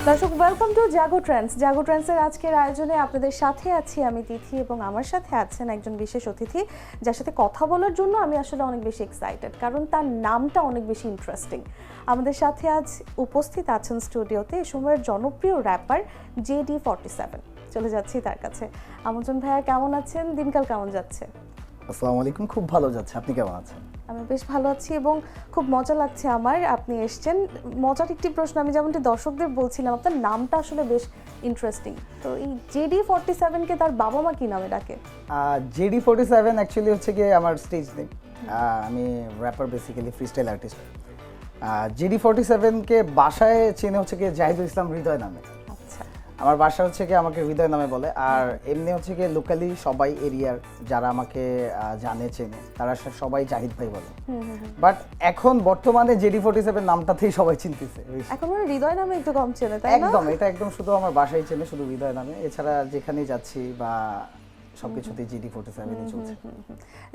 দর্শক welcome to Jago Trends. জাগো ট্রেন্ডসের আজকের আয়োজনে আপনাদের সাথে আছি আমি তিথি এবং আমার সাথে আছেন একজন বিশেষ অতিথি যার সাথে কথা বলার জন্য আমি আসলে অনেক বেশি এক্সাইটেড, কারণ তার নামটা অনেক বেশি ইন্টারেস্টিং। আমাদের সাথে আজ উপস্থিত আছেন স্টুডিওতে এ সময়ের জনপ্রিয় র্যাপার JD47। চলে যাচ্ছি তার কাছে। আমন্ত্রণ ভাইয়া, কেমন আছেন? দিনকাল কেমন যাচ্ছে? আসসালামু আলাইকুম, খুব ভালো যাচ্ছে। আপনি কেমন আছেন? আমি বেশ ভালো আছি এবং খুব মজা লাগছে আমার আপনি এসেছেন। মজার একটি প্রশ্ন, আমি যেমনটি দর্শকদের বলছিলাম, আপনার নামটা আসলে বেশ ইন্টারেস্টিং। তো এই JD47 কে তার বাবা মা কি নামে ডাকে? JD47 অ্যাকচুয়ালি হচ্ছে গিয়ে আমার স্টেজ নেম। আমি rapper, basically freestyle artist. JD47 কে বাসায় চেনে হচ্ছে গিয়ে জাহিদুল ইসলাম হৃদয় নামে। আচ্ছা, আমার বাসা হচ্ছে গিয়ে আমাকে হৃদয় নামে বলে। আর এমনি হচ্ছে গিয়ে লোকালি সবাই এরিয়ার যারা আমাকে জানে চেনে তারা সবাই জাহিদ ভাই বলে। বাট এখন বর্তমানে JD47 নামটাতেই সবাই চিনতেছে। এখন মানে হৃদয় নামে একটু কম চেনে, তাই না? একদম, এটা একদম শুধু আমার বাসায় চেনে, শুধু হৃদয় নামে। এছাড়া যেখানেই যাচ্ছি বা সবকিছুতেই JD47ই চলছে।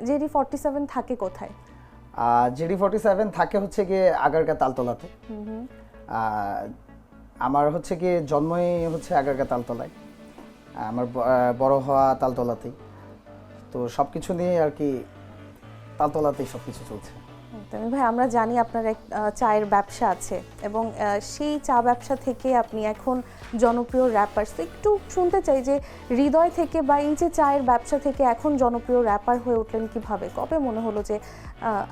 JD47 থাকে কোথায়? JD47 থাকে হচ্ছে গিয়ে আগারগা তালতলাতে। আমার হচ্ছে গিয়ে জন্মই হচ্ছে আগারগা তালতলায়, আমার বড় হওয়া তালতলাতেই। তো সবকিছু নিয়ে আর কি তালতলাতেই সবকিছু চলছে। একদমই ভাই, আমরা জানি আপনার এক চায়ের ব্যবসা আছে এবং সেই চা ব্যবসা থেকে আপনি এখন জনপ্রিয় র্যাপার। তো একটু শুনতে চাই যে হৃদয় থেকে বা এই যে চায়ের ব্যবসা থেকে এখন জনপ্রিয় র্যাপার হয়ে উঠলেন কিভাবে? কবে মনে হলো যে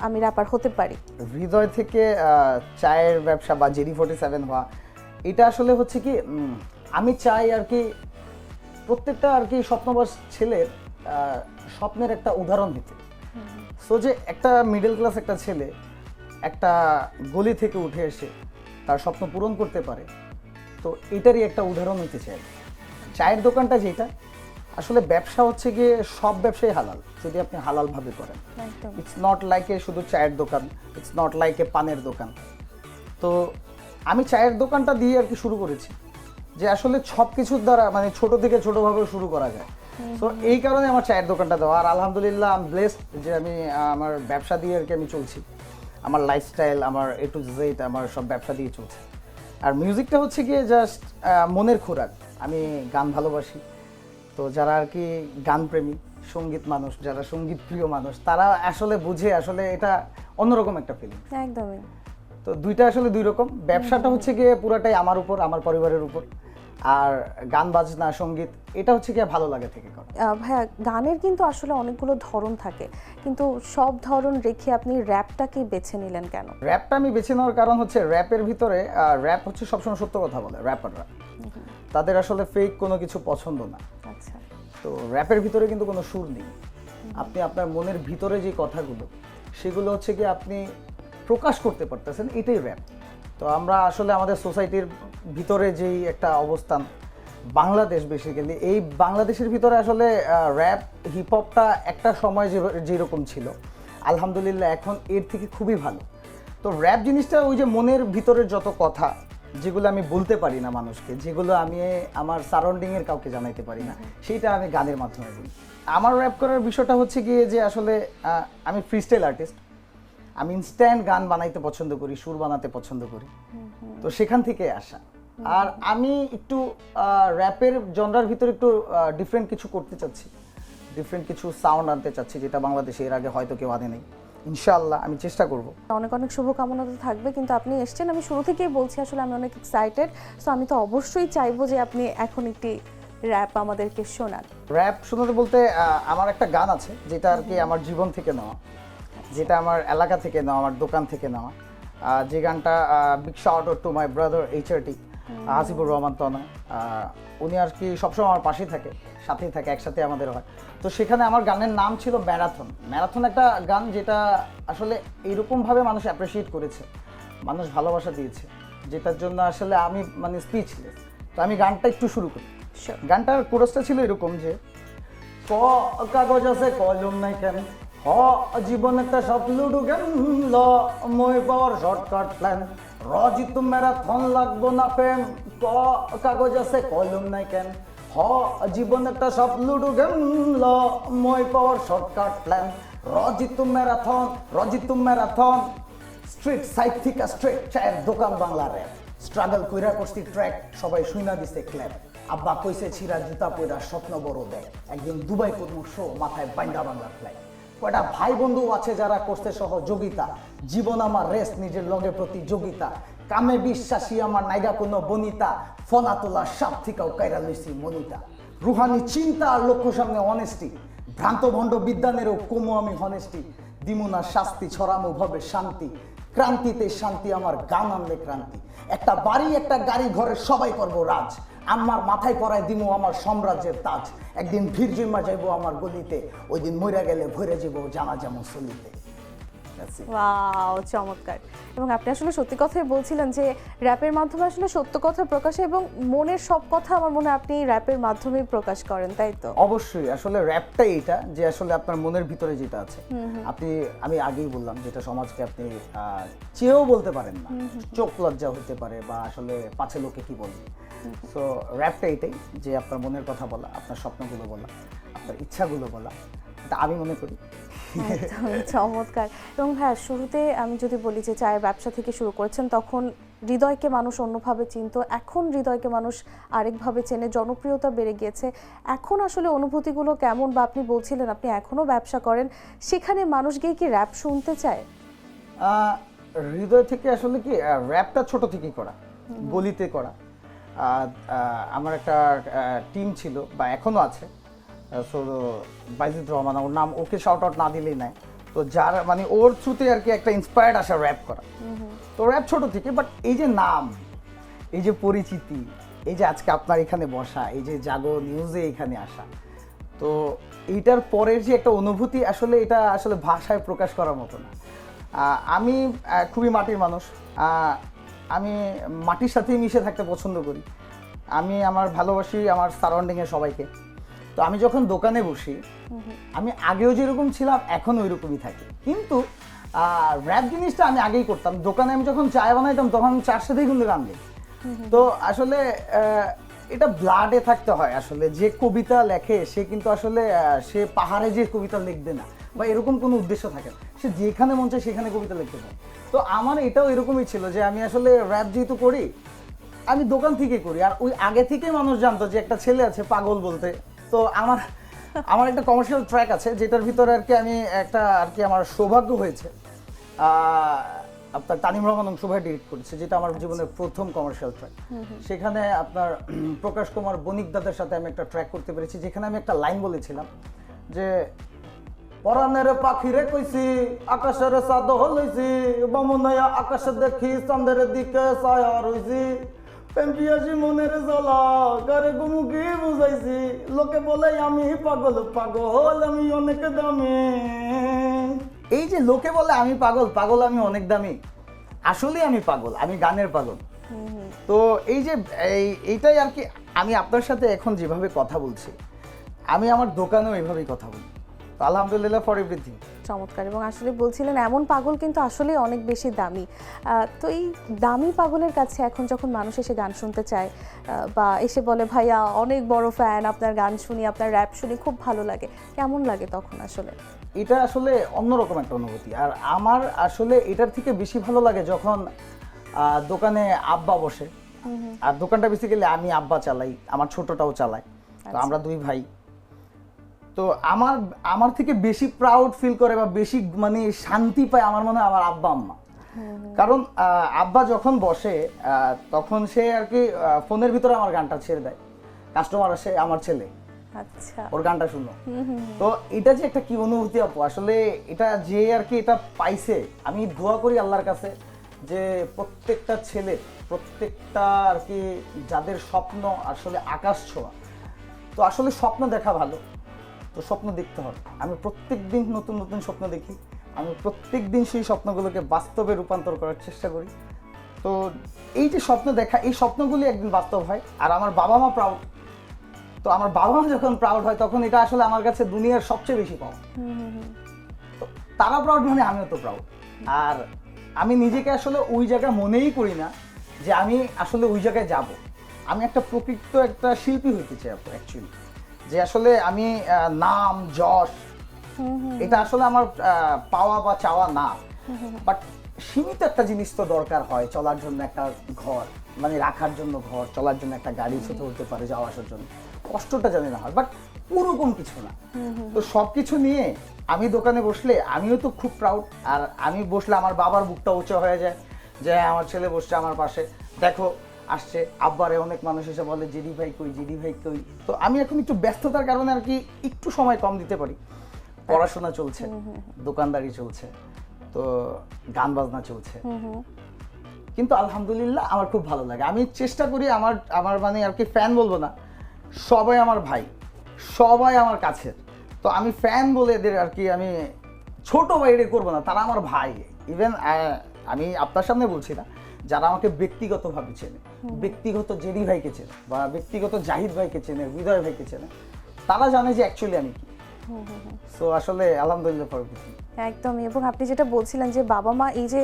আমি র্যাপার হতে পারি? হৃদয় থেকে চায়ের ব্যবসা বা JD47 হওয়া, এটা আসলে হচ্ছে কি, আমি চাই আর কি প্রত্যেকটা আর কি স্বপ্নবাস ছেলের স্বপ্নের একটা উদাহরণ দিতে। সো যে একটা মিডল ক্লাস একটা ছেলে একটা গলি থেকে উঠে এসে তার স্বপ্ন পূরণ করতে পারে, তো এটারই একটা উদাহরণ হতে চাই। চায়ের দোকানটা যেটা আসলে ব্যবসা হচ্ছে গিয়ে সব ব্যবসাই হালাল যদি আপনি হালালভাবে করেন। ইটস নট লাইক এ শুধু চায়ের দোকান, ইটস নট লাইক এ পানের দোকান। তো আমি চায়ের দোকানটা দিয়ে আর কি শুরু করেছি যে আসলে সব কিছুর দ্বারা মানে ছোট থেকে ছোটোভাবে শুরু করা যায়। তো এই কারণে আমার চায়ের দোকানটা দেওয়া। আর আলহামদুলিল্লাহ আমি ব্লেসড যে আমি আমার ব্যবসা দিয়ে আর কি আমি চলছি। আমার লাইফস্টাইল, আমার A to Z আমার সব ব্যবসা দিয়ে চলছে। আর মিউজিকটা হচ্ছে গিয়ে জাস্ট মনের খোরাক। আমি গান ভালোবাসি, তো যারা আর কি গানপ্রেমী সঙ্গীত মানুষ, যারা সঙ্গীত প্রিয় মানুষ, তারা আসলে বুঝে আসলে এটা অন্যরকম একটা ফিলিং। একদমই। তো দুইটা আসলে দুই রকম। ব্যবসাটা হচ্ছে গিয়ে পুরাটাই আমার উপর, আমার পরিবারের উপর। আর গান বাজনা সঙ্গীত এটা হচ্ছে গিয়ে ভালো লাগে থেকে করে। ভাইয়া, গানের কিন্তু আসলে অনেকগুলো ধরন থাকে, কিন্তু সব ধরন রেখে আপনি র্যাপটাকে বেছে নিলেন কেন? র্যাপটা আমি বেছে নেওয়ার কারণ হচ্ছে র্যাপের ভিতরে র্যাপ হচ্ছে সবসময় সত্য কথা বলে র্যাপাররা, তাদের আসলে ফেক কোনো কিছু পছন্দ না। আচ্ছা। তো র্যাপের ভিতরে কিন্তু কোনো সুর নেই। আপনি আপনার মনের ভিতরে যে কথাগুলো সেগুলো হচ্ছে কি আপনি প্রকাশ করতে পারতেছেন, এটাই র্যাপ। তো আমরা আসলে আমাদের সোসাইটির ভিতরে যেই একটা অবস্থান, বাংলাদেশ বেসিক্যালি, এই বাংলাদেশের ভিতরে আসলে র্যাপ হিপহপটা একটা সময় যেরকম ছিল, আলহামদুলিল্লাহ এখন এর থেকে খুবই ভালো। তো র্যাপ জিনিসটা ওই যে মনের ভিতরের যত কথা যেগুলো আমি বলতে পারি না মানুষকে, যেগুলো আমি আমার সারাউন্ডিংয়ের কাউকে জানাইতে পারি না, সেইটা আমি গানের মাধ্যমে বলি। আমার র্যাপ করার বিষয়টা হচ্ছে গিয়ে যে আসলে আমি ফ্রিস্টাইল আর্টিস্ট। আমি ইনস্ট্যান্ট গান বানাইতে পছন্দ করি, সুর বানাতে পছন্দ করি, তো সেখান থেকে আসা। আর আমি একটু র্যাপের জনরার ভিতরে একটু ডিফারেন্ট কিছু করতে চাচ্ছি, ডিফারেন্ট কিছু সাউন্ড আনতে চাচ্ছি যেটা বাংলাদেশে এর আগে হয়তো কেউ আনে নেই। ইনশাআল্লাহ আমি চেষ্টা করব। অনেক অনেক শুভকামনা তো থাকবে, কিন্তু আপনি এসেছেন, আমি শুরু থেকেই বলছি আসলে আমি অনেক এক্সাইটেড। সো আমি তো অবশ্যই চাইবো যে আপনি এখন একটি র্যাপ আমাদেরকে শোনান। র্যাপ শোনাতে বলতে আমার একটা গান আছে যেটা আর কি আমার জীবন থেকে নেওয়া, যেটা আমার এলাকা থেকে নেওয়া, আমার দোকান থেকে নেওয়া। যে গানটা big shout out to my brother HRT Hasibur Rahman Tanoy. উনি আর কি সবসময় আমার পাশেই থাকে, সাথেই থাকে, একসাথে আমাদের হয়। তো সেখানে আমার গানের নাম ছিল ম্যারাথন। ম্যারাথন একটা গান যেটা আসলে এইরকমভাবে মানুষ অ্যাপ্রিসিয়েট করেছে, মানুষ ভালোবাসা দিয়েছে, যেটার জন্য আসলে আমি মানে স্পিচলেস। তো আমি গানটা একটু শুরু করি। গানটার কোরাসটা ছিল এরকম যে, কাগজ আছে কলম নাই কেন, জীবন একটা স্বপ্ন ঢুকেন, ল মই power shortcut plan, Rajit marathon লাগবো না ফেম, কাগজ আছে কলম নাই কেন, জীবন একটা স্বপ্ন ঢুকেন, ল মই power shortcut plan, Rajit marathon street side থেকে স্ট্রেট চায়ের দোকান বাংলা র্যাপ। স্ট্রাগল কইরা করছি ট্র্যাক, সবাই শুইনা দিছে ক্ল্যাপ। আব্বা কইছে ছিড়া জুতা পয়রা স্বপ্ন বড় দেয়, একদিন দুবাই করবো শো, মাথায় বাইন্দা বাংলা ফ্লাই। কয়টা ভাই বন্ধু আছে যারা করছে সহযোগিতা, জীবন আমার রেস্ট, নিজের লগে প্রতিযোগিতা। কামে বিশ্বাসী আমার নাইগা কোনো বনিতা, ফনা তোলা সাপ থেকেও কাইরা লইছি মনিতা। রুহানি চিন্তা আর লক্ষ্য সামনে অনেস্টি, ভ্রান্ত ভণ্ড বিদ্যানেরও কমো আমি হনেস্টি। দিমুনা শাস্তি ছড়ানো ভাবে শান্তি, ক্রান্তিতে শান্তি আমার গান আনলে ক্রান্তি। একটা বাড়ি একটা গাড়ি ঘরে সবাই করবো রাজ, আমার মাথায় পরায় দিমু আমার সাম্রাজ্যের তাজ। একদিন ভিড় জিম্মা যাইবো আমার গলিতে, ওই দিন মইরা গেলে ভরে যাবো জানা যেমন সলিতে। ওয়াও, চমৎকার। এবং আপনি আসলে সত্যি কথাই বলছিলেন যে র্যাপের মাধ্যমে আসলে সত্য কথা প্রকাশ এবং মনের সব কথা আমার মনে হয় আপনি র্যাপের মাধ্যমে প্রকাশ করেন, তাই তো? অবশ্যই, আসলে র্যাপটাই এটা যে আসলে আপনার মনের ভিতরে যেটা আছে আমি আগেই বললাম, যেটা সমাজকে আপনি চেয়েও বলতে পারেন না, চোখ লজ্জা হতে পারে বা আসলে পাছে লোকে কি বলবে। সো র্যাপটা এটাই যে আপনার মনের কথা বলা, আপনার স্বপ্নগুলো বলা, আপনার ইচ্ছাগুলো বলা, এটা আমি মনে করি। একদম চমৎকার। এবং হ্যাঁ, শুরুতে আমি যদি বলি যে চায়ের ব্যবসা থেকে শুরু করেছেন, তখন হৃদয়কে মানুষ অন্যভাবে চিনতো, এখন হৃদয়কে মানুষ আরেকভাবে চেনে, জনপ্রিয়তা বেড়ে গিয়েছে। এখন আসলে অনুভূতিগুলো কেমন, বা আপনি বলছিলেন আপনি এখনো ব্যবসা করেন, সেখানে মানুষ গিয়ে কি র্যাপ শুনতে চায়? হৃদয় থেকে আসলে কি র্যাপটা ছোট থেকেই করা, গলিতে করা। আমার একটা টিম ছিল বা এখনো আছে, সো বাইজিদ রহমান ওর নাম, ওকে শাউট আউট না দিলেই নাই। তো যার মানে ওর থ্রুতে আর কি একটা ইন্সপায়ার্ড আসা র্যাপ করা। তো র্যাপ ছোট থেকে, বাট এই যে নাম, এই যে পরিচিতি, এই যে আজকে আপনার এখানে বসা, এই যে জাগো নিউজে এখানে আসা, তো এইটার পরের যে একটা অনুভূতি, আসলে এটা আসলে ভাষায় প্রকাশ করার মতো না। আমি খুবই মাটির মানুষ, আমি মাটির সাথেই মিশে থাকতে পছন্দ করি। আমি আমার ভালোবাসি আমার সারাউন্ডিংয়ে সবাইকে। তো আমি যখন দোকানে বসি, আমি আগেও যেরকম ছিলাম এখন ওই রকমই থাকি, কিন্তু র্যাপ জিনিসটা আমি আগেই করতাম। দোকানে আমি যখন চায় বানাইতাম তখন আমি চার সাথেই কিন্তু গান দিই। তো আসলে এটা ব্লাডে থাকতে হয়। আসলে যে কবিতা লেখে সে কিন্তু আসলে সে পাহাড়ে যে কবিতা লিখবে না, বা এরকম কোনো উদ্দেশ্য থাকে না, সে যেখানে মন চায় সেখানে কবিতা লিখতে পারে। তো আমার এটাও এরকমই ছিল যে আমি আসলে র্যাপ যেহেতু করি, আমি দোকান থেকে করি, আর ওই আগে থেকেই মানুষ জানতো যে একটা ছেলে আছে পাগল বলতে। তো আমার একটা কমার্শিয়াল ট্র্যাক আছে যেটার ভিতরে আর কি আমি একটা আর কি আমার সৌভাগ্য হয়েছে, আপনার তানিম রহমান অংশুভাই ডিরেক্ট করেছে, যেটা আমার জীবনের প্রথম কমার্শিয়াল ট্র্যাক। সেখানে আপনার প্রকাশ কুমার বণিক দাদের সাথে আমি একটা ট্র্যাক করতে পেরেছি, যেখানে আমি একটা লাইন বলেছিলাম যে পরানের পাখিরে কইছি আকাশের চাঁদ হইছি, বামুনায়া আকাশে দেখি চাঁদের দিকে ছায়া রইছি, পেম্পিয়াসি মনের জ্বালা গারে গুমুকি বুঝাইছি, লোকে বলে আমি পাগল পাগল আমি অনেক দামি। এই যে লোকে বলে আমি পাগল পাগল আমি অনেক দামি, আসলে আমি পাগল, আমি গানের পাগল। তো এই যে এইটাই আর কি, আমি আপনার সাথে এখন যেভাবে কথা বলছি, আমি আমার দোকানেও এইভাবেই কথা বলি। আলহামদুলিল্লাহ ফর এভরিথিং। চমৎকার। এবং আসলে বলছিলেন এমন পাগল কিন্তু আসলে অনেক বেশি দামি। তো এই দামি পাগলের কাছে এখন যখন মানুষ এসে গান শুনতে চায় বা এসে বলে ভাইয়া অনেক বড় ফ্যান, আপনার গান শুনি, আপনার র্যাপ শুনি, খুব ভালো লাগে, কেমন লাগে তখন আসলে? এটা আসলে অন্যরকম একটা অনুভূতি। আর আমার আসলে এটার থেকে বেশি ভালো লাগে যখন দোকানে আব্বা বসে, আর দোকানটা বেসিক্যালি আমি আব্বা চালাই, আমার ছোটটাও চালায়, তো আমরা দুই ভাই। তো আমার থেকে বেশি প্রাউড ফিল করে বা বেশি মানে শান্তি পায় আমার মনে হয় আমার আব্বা আম্মা। কারণ আব্বা যখন বসে তখন সে আর কি ফোনের ভিতরে আমার গানটা ছেড়ে দেয়, কাস্টমার আসে আমার ছেলে, আচ্ছা, ওর গানটা শুনো। তো এটা যে একটা কি অনুভূতি আপু, আসলে এটা যে আর কি এটা পাইছে, আমি দোয়া করি আল্লাহর কাছে যে প্রত্যেকটা ছেলে, প্রত্যেকটা আর কি যাদের স্বপ্ন আসলে আকাশ ছোঁয়া, তো আসলে স্বপ্ন দেখা ভালো, তো স্বপ্ন দেখতে হবে। আমি প্রত্যেক দিন নতুন নতুন স্বপ্ন দেখি, আমি প্রত্যেক দিন সেই স্বপ্নগুলোকে বাস্তবে রূপান্তর করার চেষ্টা করি। তো এই যে স্বপ্ন দেখা, এই স্বপ্নগুলি একদিন বাস্তব হয়। আর আমার বাবা মা প্রাউড, তো আমার বাবা মা যখন প্রাউড হয় তখন এটা আসলে আমার কাছে দুনিয়ার সবচেয়ে বেশি পাওয়া। তো তারা প্রাউড মানে আমিও তো প্রাউড। আর আমি নিজেকে আসলে ওই জায়গায় মনেই করি না যে আমি আসলে ওই জায়গায় যাব। আমি একটা প্রকৃত একটা শিল্পী হইতে চাই অ্যাকচুয়ালি, যে আসলে আমি নাম যশ এটা আসলে আমার পাওয়া বা চাওয়া না, বাট সীমিত একটা জিনিস তো দরকার হয় চলার জন্য, একটা ঘর মানে রাখার জন্য ঘর, চলার জন্য একটা গাড়ি ছোট হতে পারে যাওয়া আসার জন্য, কষ্টটা জানি না হয়, বাট ওরকম কিছু না। তো সবকিছু নিয়ে আমি দোকানে বসলে আমিও তো খুব প্রাউড, আর আমি বসলে আমার বাবার বুকটা উঁচু হয়ে যায় যে আমার ছেলে বসছে আমার পাশে, দেখো আসছে। আব্বারে অনেক মানুষ এসে বলে জিডি ভাই কই, জিডি ভাই কই। তো আমি এখন একটু ব্যস্ততার কারণে আর কি একটু সময় কম দিতে পারি, পড়াশোনা চলছে, দোকানদারি চলছে, তো গান বাজনা চলছে, কিন্তু আলহামদুলিল্লাহ আমার খুব ভালো লাগে। আমি চেষ্টা করি আমার আমার মানে আর কি ফ্যান বলবো না, সবাই আমার ভাই, সবাই আমার কাছের। তো আমি ফ্যান বলে এদের আর কি আমি ছোট বাইরে করবো না, তারা আমার ভাই। ইভেন আমি আপনার সামনে বলছি না, যারা আমাকে ব্যক্তিগতভাবে চেনে, ব্যক্তিগত জেডি ভাইকে চেনে বা ব্যক্তিগত জাহিদ ভাইকে চেনে, হৃদয় ভাইকে চেনে, তারা জানে যে অ্যাকচুয়ালি আমি কি। সো আসলে আলহামদুলিল্লাহ ফর এভরিথিং। একদমই। এবং আপনি যেটা বলছিলেন যে বাবা মা এই যে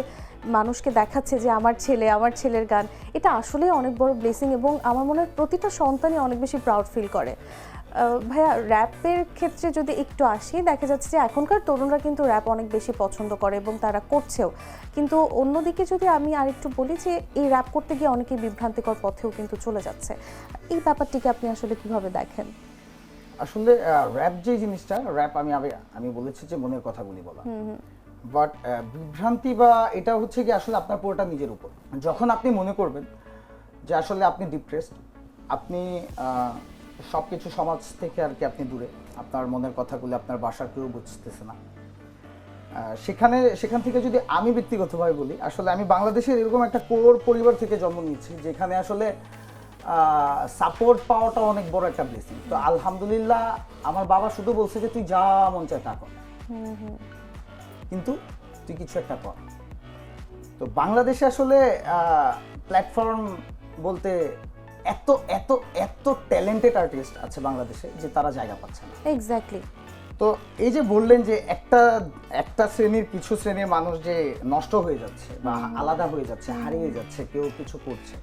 মানুষকে দেখাচ্ছে যে আমার ছেলে, আমার ছেলের গান, এটা আসলে অনেক বড় ব্লেসিং এবং আমার মনে হয় প্রতিটা সন্তানই অনেক বেশি প্রাউড ফিল করে। ভাইয়া, র্যাপের ক্ষেত্রে যদি একটু আসি, দেখা যাচ্ছে যে এখনকার তরুণরা কিন্তু র্যাপ অনেক বেশি পছন্দ করে এবং তারা করছেও, কিন্তু অন্যদিকে যদি আমি আরেকটু বলি যে এই র্যাপ করতে গিয়ে অনেকেই বিভ্রান্তিকর পথেও কিন্তু চলে যাচ্ছে, এই ব্যাপারটিকে আপনি আসলে কিভাবে দেখেন? আসলে র্যাপ যে জিনিসটা, র্যাপ আমি বলেছি যে মনের কথাগুলি বলা, বাট বিভ্রান্তি বা এটা হচ্ছে কি আসলে আপনার পুরোটা নিজের উপর। যখন আপনি মনে করবেন যে আসলে আপনি ডিপ্রেসড, আপনি সব কিছু সমাজ থেকে আর কি আপনি দূরে, আপনার মনের কথাগুলি আপনার বাসার কেউ বুঝতেছে না, সেখান থেকে যদি আমি ব্যক্তিগতভাবে বলি, আসলে আমি বাংলাদেশের এরকম একটা কোর পরিবার থেকে জন্ম নিয়েছি যেখানে আসলে সাপোর্ট পাওয়াটা অনেক বড় একটা ব্লেসিং। তো আলহামদুলিল্লাহ আমার বাবা শুধু বলছে যে তুই যা মন চায় তা কর, কিন্তু তুই কিছু একটা কর। তো বাংলাদেশে আসলে প্ল্যাটফর্ম বলতে এত এত এত ট্যালেন্টেড আর্টিস্ট আছে বাংলাদেশে যে তারা জায়গা পাচ্ছে না। এক্স্যাক্টলি। তো এই যে বললেন যে একটা শ্রেণীর, কিছু শ্রেণীর মানুষ যে নষ্ট হয়ে যাচ্ছে বা আলাদা হয়ে যাচ্ছে, হারিয়ে যাচ্ছে, কেউ কিছু করছে,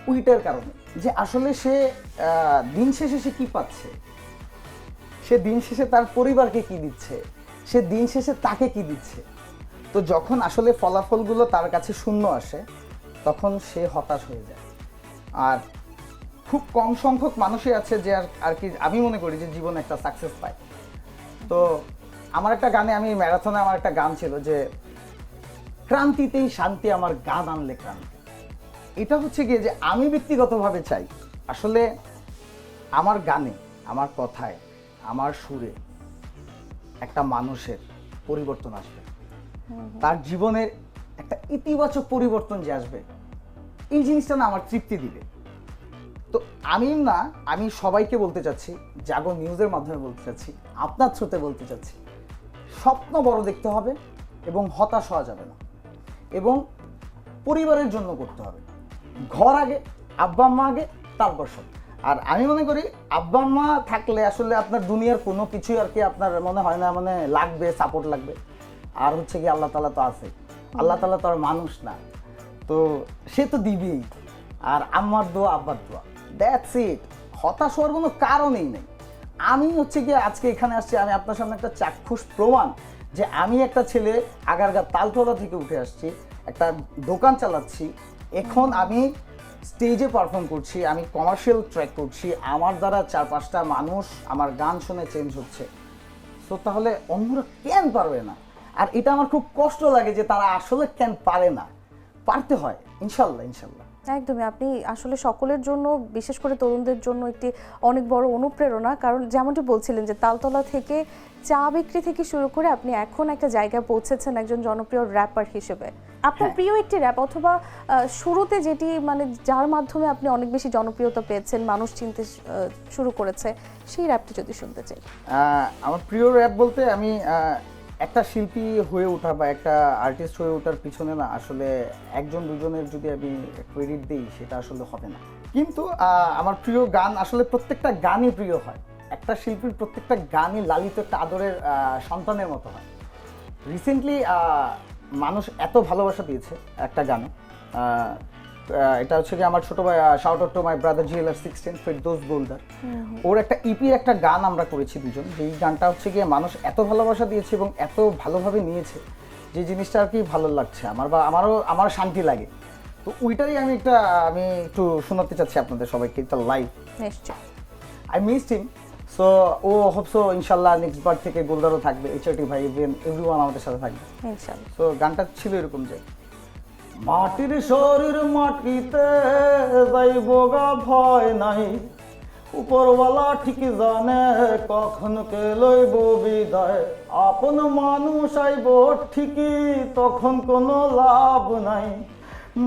ওইটার কারণে যে আসলে সে দিন শেষে সে কি পাচ্ছে, সে দিন শেষে তার পরিবারকে কি দিচ্ছে, সে দিন শেষে তাকে কি দিচ্ছে। তো যখন আসলে ফলাফলগুলো তার কাছে শূন্য আসে, তখন সে হতাশ হয়ে যায়। আর খুব কম সংখ্যক মানুষই আছে যে আর কি আমি মনে করি যে জীবনে একটা সাকসেস পায়। তো আমার একটা গানে, আমি ম্যারাথনে আমার একটা গান ছিল যে ক্রান্তিতেই শান্তি আমার গান আনলে ক্রান্তি। এটা হচ্ছে গিয়ে যে আমি ব্যক্তিগতভাবে চাই আসলে আমার গানে, আমার কথায়, আমার সুরে একটা মানুষের পরিবর্তন আসবে, তার জীবনের একটা ইতিবাচক পরিবর্তন যে আসবে, এই জিনিসটা না আমার তৃপ্তি দিবে। তো আমি সবাইকে বলতে চাচ্ছি, জাগো নিউজের মাধ্যমে বলতে চাচ্ছি, আপনার থ্রুতে বলতে চাচ্ছি, স্বপ্ন বড় দেখতে হবে এবং হতাশ হওয়া যাবে না, এবং পরিবারের জন্য করতে হবে। ঘর আগে, আব্বা আম্মা আগে, তারপর সব। আর আমি মনে করি আব্বা আম্মা থাকলে আসলে আপনার দুনিয়ার কোনো কিছুই আর কি আপনার মনে হয় না মানে লাগবে, সাপোর্ট লাগবে। আর হচ্ছে কি আল্লাহ তাআলা তো আছে, আল্লাহ তাআলা তো আর মানুষ না, তো সে তো দিবেই। আর আম্মার দোয়া, আব্বার দোয়া, দ্যাটস ইট। হতাশ হওয়ার কোনো কারণই নেই। আমি হচ্ছে কি আজকে এখানে আসছি, আমি আপনার সামনে একটা চাক্ষুষ প্রমাণ যে আমি একটা ছেলে আগারগাঁ তালতলা থেকে উঠে আসছি, একটা দোকান চালাচ্ছি, এখন আমি স্টেজে পারফর্ম করছি, আমি কমার্শিয়াল ট্র্যাক করছি, আমার দ্বারা 4-5টা মানুষ আমার গান শুনে চেঞ্জ হচ্ছে। তো তাহলে অন্যরা কেন পারবে না? আর এটা আমার খুব কষ্ট লাগে যে তারা আসলে কেন পারে না। পারতে হয়, ইনশাল্লাহ ইনশাল্লাহ। একদমই। আপনি আসলে সকলের জন্য, বিশেষ করে তরুণদের জন্য একটি অনেক বড় অনুপ্রেরণা। কারণ যেমনটি বলছিলেন যে তালতলা থেকে চা বিক্রি থেকে শুরু করে আপনি এখন একটা জায়গায় পৌঁছেছেন একজন জনপ্রিয় র্যাপার হিসেবে। আপনার প্রিয় একটি র্যাপ অথবা শুরুতে যেটি মানে যার মাধ্যমে আপনি অনেক বেশি জনপ্রিয়তা পেয়েছেন, মানুষ চিনতে শুরু করেছে, সেই র্যাপটি যদি শুনতে চাই। আমার প্রিয় র্যাপ বলতে আমি একটা শিল্পী হয়ে ওঠা বা একটা আর্টিস্ট হয়ে ওঠার পিছনে না আসলে একজন দুজনের যদি আমি ক্রেডিট দিই সেটা আসলে হবে না। কিন্তু আমার প্রিয় গান আসলে প্রত্যেকটা গানই প্রিয় হয়। একটা শিল্পীর প্রত্যেকটা গানই লালিত একটা আদরের সন্তানের মতো হয়। রিসেন্টলি মানুষ এত ভালোবাসা দিয়েছে একটা গানে, এটা হচ্ছে কি আমার ছোট ভাই, shout out to my brother GLR16 Ferdous Boldar, ওর একটা ইপির একটা গান আমরা করেছি দুজন। যেই গানটা হচ্ছে গিয়ে মানুষ এত ভালোবাসা দিয়েছে এবং এত ভালোভাবে নিয়েছে যে জিনিসটা আর কি ভালো লাগছে আমার, বা আমারও শান্তি লাগে, তো ওইটারই আমি একটু শোনাতে চাচ্ছি আপনাদের সবাইকে একটা লাইভ। নিশ্চয়। আই মিসড হিম, সো ও হোপসো ইনশাল্লাহ নেক্সট বার থেকে গোলদারও থাকবে, এইচআরটি ভাই, এভরিওয়ান আমাদের সাথে থাকবে ইনশাআল্লাহ। তো গানটা ছিল এরকম যে, মাটির শরীর মাটিতে যাইব গা ভয় নাই, উপরওয়ালা ঠিক জানে কখন কে লইব বিদায়, আপন মানুষ আইব ঠিকই তখন কোনো লাভ নাই,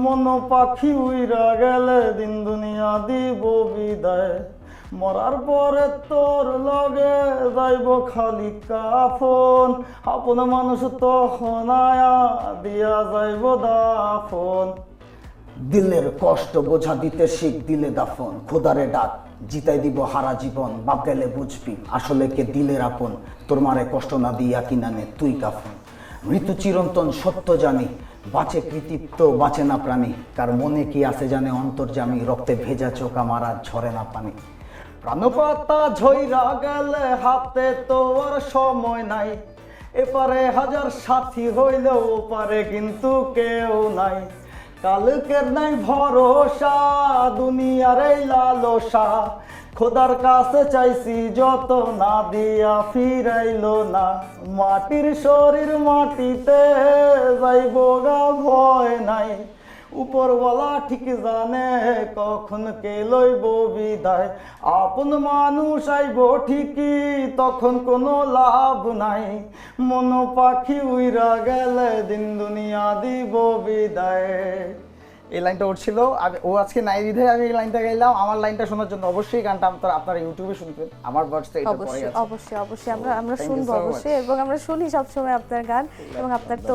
মন পাখি উইরা গেলে দিন দুনিয়া দিব বিদায়, মরার পরে তোর লগে যাইব খালি কাফন, আপন মানুষ তখন আয়া দিয়া যাইব দাফন, দিলের কষ্ট বোঝা দিতে শিখ দিলে দাফন, খোদারে ডাক জিতাই দিব হারা জীবন, বাপ গেলে বুঝবি আসলে কে দিলের আপন, তোর মারে কষ্ট না দিয়া কিনানে তুই কাফন, মৃত্যু চিরন্তন সত্য জানি, বাঁচে কৃতিত্ব বাঁচে না প্রাণী, কার মনে কি আছে জানে অন্তর্যামী, রক্তে ভেজা চোখ আমার আর ঝরে না পানি, প্রাণপাতা ঝইরা গেলে হাতে তো আর সময় নাই, এপারে হাজার সাথী হইলেও ওপারে কিন্তু কেউ নাই, কালকের নাই ভরসা দুনিয়ার এই লালসা, খোদার কাছে চাইছি যত না দিয়া ফিরাইলো না, মাটির শরীর মাটিতে যাইব গা ভয় নাই, উপরওয়ালা ঠিক জানে কখন কে লইব বিদায়, আপন মানুষ আইব ঠিকই তখন কোনো লাভ নাই, মন পাখি উইরা গেলে দিন দুনিয়া দিব বিদায়। এই লাইনটা ওর ছিল, ও আজকে নাই বিধায় আমি এই লাইনটা গাইলাম। আমার লাইনটা শোনার জন্য অবশ্যই গানটা আপনারা ইউটিউবে শুনবেন, আমার ভার্সটা এটা পরে আছে। অবশ্যই আমরা শুনবো অবশ্যই, এবং আমরা শুনি সবসময় আপনার গান, এবং আপনার তো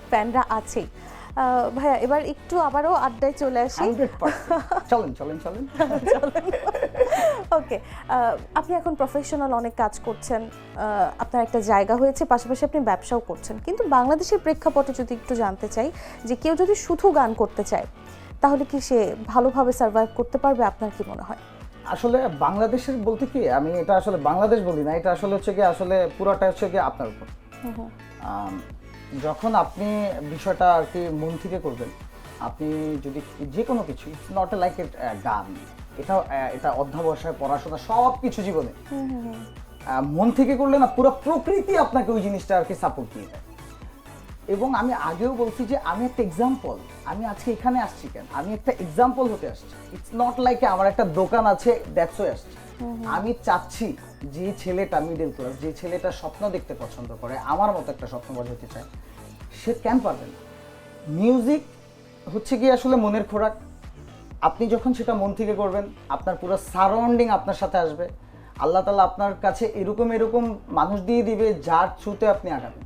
ফ্যানরা আছেই। ভাইয়া এবার একটু আবারও আড্ডায় চলে আসি। চলেন। ওকে, আপনি এখন প্রফেশনাল অনেক কাজ করছেন, আপনার একটা জায়গা হয়েছে, পাশাপাশি আপনি ব্যবসাও করছেন, কিন্তু বাংলাদেশের প্রেক্ষাপটে যদি একটু জানতে চাই যে কেউ যদি শুধু গান করতে চায় তাহলে কি সে ভালোভাবে সার্ভাইভ করতে পারবে, আপনার কি মনে হয়? আসলে বাংলাদেশের বলতে কি, আমি এটা আসলে বাংলাদেশ বলি না, এটা আসলে হচ্ছে কি, আসলে পুরোটা হচ্ছে কি আপনার উপর। যখন আপনি বিষয়টা আর কি মন থেকে করবেন, আপনি যদি যে কোনো কিছু, ইটস নট লাইক গান, এটা অধ্যাবসায় পড়াশোনা সব কিছু জীবনে মন থেকে করলে না, পুরো প্রকৃতি আপনাকে ওই জিনিসটা আর কি সাপোর্ট দিয়ে দেয়। এবং আমি আগেও বলছি যে আমি একটা এক্সাম্পল, আমি আজকে এখানে আসছি কেন, আমি একটা এক্সাম্পল হতে আসছি। ইটস নট লাইক আমার একটা দোকান আছে দ্যাটস ওয়াই আসছি। আমি চাচ্ছি যে ছেলেটা মিডল ক্লাস, যে ছেলেটা স্বপ্ন দেখতে পছন্দ করে, আমার মতো একটা স্বপ্নবাজ হতে চায়, সে কেন পারবে না? মিউজিক হচ্ছে কি আসলে মনের খোরাক। আপনি যখন সেটা মন থেকে করবেন, আপনার পুরো সারাউন্ডিং আপনার সাথে আসবে, আল্লাহ তাআলা আপনার কাছে এরকম মানুষ দিয়ে দিবে যার থ্রুতে আপনি আগাবেন।